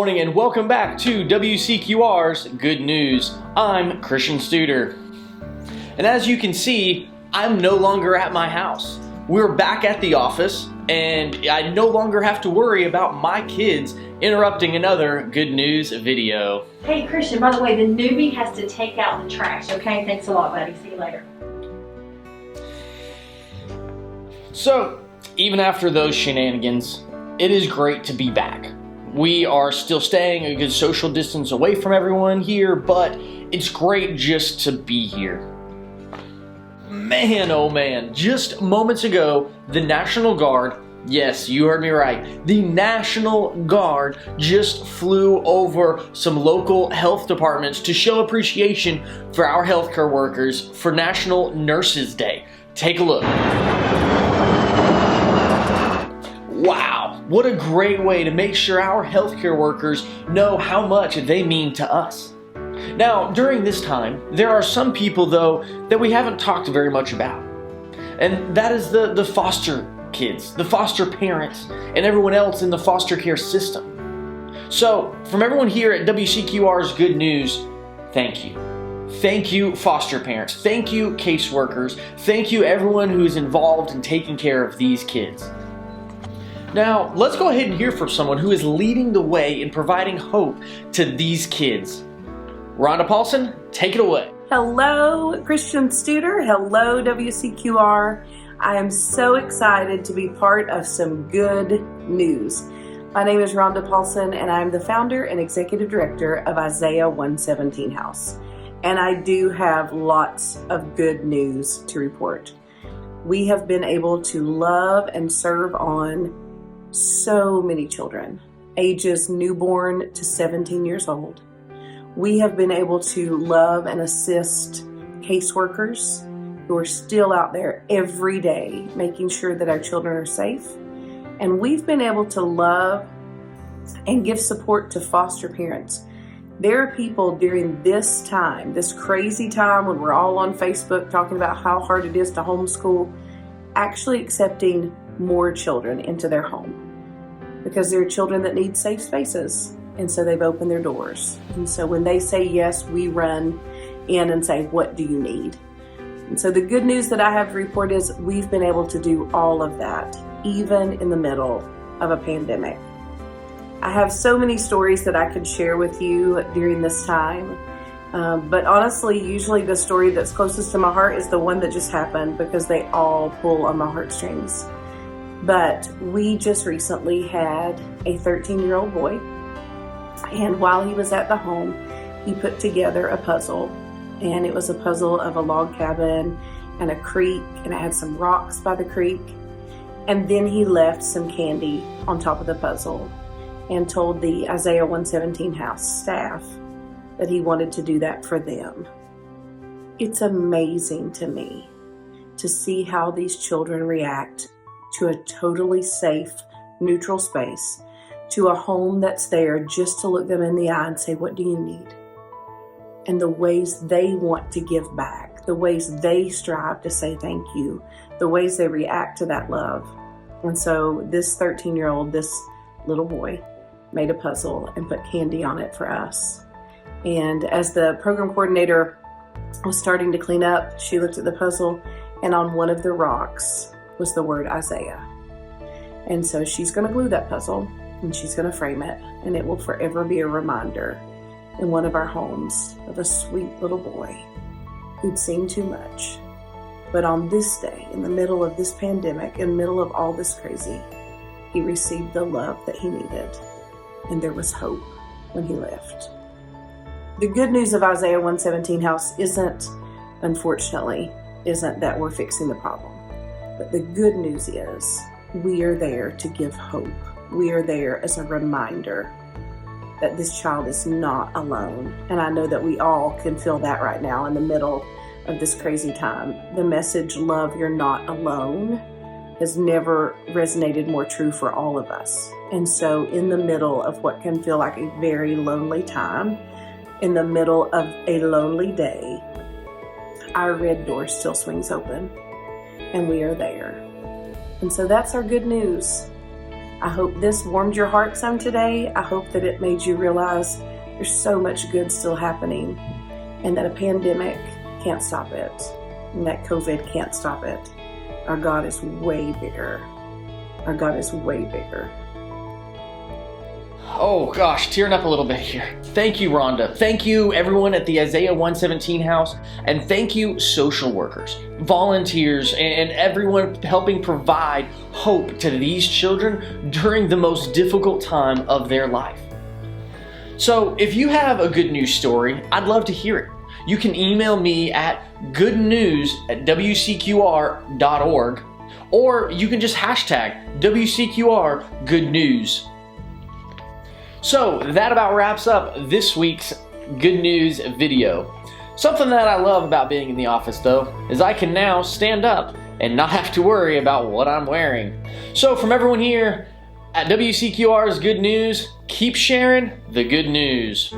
morning and welcome back to WCQR's Good News. I'm Christian Studer. And as you can see, I'm no longer at my house. We're back at the office and I no longer have to worry about my kids interrupting another Good News video. Hey Christian, by the way, the newbie has to take out the trash, okay? Thanks a lot, buddy. See you later. So, even after those shenanigans, it is great to be back. We are still staying a good social distance away from everyone here, but it's great just to be here. Man, oh man, just moments ago, the National Guard, yes, you heard me right, the National Guard just flew over some local health departments to show appreciation for our healthcare workers for National Nurses Day. Take a look. Wow, what a great way to make sure our healthcare workers know how much they mean to us. Now, during this time, there are some people, though, that we haven't talked very much about. And that is the foster kids, the foster parents, and everyone else in the foster care system. So, from everyone here at WCQR's Good News, thank you. Thank you, foster parents. Thank you, caseworkers. Thank you, everyone who's involved in taking care of these kids. Now, let's go ahead and hear from someone who is leading the way in providing hope to these kids. Rhonda Paulson, take it away. Hello, Christian Studer. Hello, WCQR. I am so excited to be part of some good news. My name is Rhonda Paulson, and I'm the founder and executive director of Isaiah 117 House. And I do have lots of good news to report. We have been able to love and serve on so many children, ages newborn to 17 years old. We have been able to love and assist caseworkers who are still out there every day making sure that our children are safe. And we've been able to love and give support to foster parents. There are people during this time, this crazy time when we're all on Facebook talking about how hard it is to homeschool, actually accepting more children into their home. Because there are children that need safe spaces. And so they've opened their doors. And so when they say yes, we run in and say, what do you need? And so the good news that I have to report is we've been able to do all of that, even in the middle of a pandemic. I have so many stories that I could share with you during this time. But honestly, usually the story that's closest to my heart is the one that just happened because they all pull on my heartstrings. But we just recently had a 13-year-old boy, and while he was at the home, he put together a puzzle, and it was a puzzle of a log cabin and a creek, and it had some rocks by the creek, and then he left some candy on top of the puzzle and told the Isaiah 117 House staff that he wanted to do that for them. It's amazing to me to see how these children react to a totally safe, neutral space, to a home that's there just to look them in the eye and say, what do you need? And the ways they want to give back, the ways they strive to say thank you, the ways they react to that love. And so this 13-year-old, this little boy, made a puzzle and put candy on it for us. And as the program coordinator was starting to clean up, she looked at the puzzle, and on one of the rocks was the word Isaiah. And so she's going to glue that puzzle and she's going to frame it, and it will forever be a reminder in one of our homes of a sweet little boy who'd seen too much. But on this day, in the middle of this pandemic, in the middle of all this crazy, he received the love that he needed, and there was hope when he left. The good news of Isaiah 117 House unfortunately, isn't that we're fixing the problem. But the good news is we are there to give hope. We are there as a reminder that this child is not alone. And I know that we all can feel that right now in the middle of this crazy time. The message, love, you're not alone, has never resonated more true for all of us. And so in the middle of what can feel like a very lonely time, in the middle of a lonely day, our red door still swings open. And we are there. And so that's our good news. I hope this warmed your heart some today. I hope that it made you realize there's so much good still happening and that a pandemic can't stop it and that COVID can't stop it. Our God is way bigger. Our God is way bigger. Oh gosh, tearing up a little bit here. Thank you, Rhonda. Thank you, everyone at the Isaiah 117 house. And thank you, social workers, volunteers, and everyone helping provide hope to these children during the most difficult time of their life. So if you have a good news story, I'd love to hear it. You can email me at goodnews@wcqr.org, or you can just hashtag WCQR Good News. So that about wraps up this week's Good News video. Something that I love about being in the office though is I can now stand up and not have to worry about what I'm wearing. So from everyone here at WCQR's Good News, keep sharing the good news.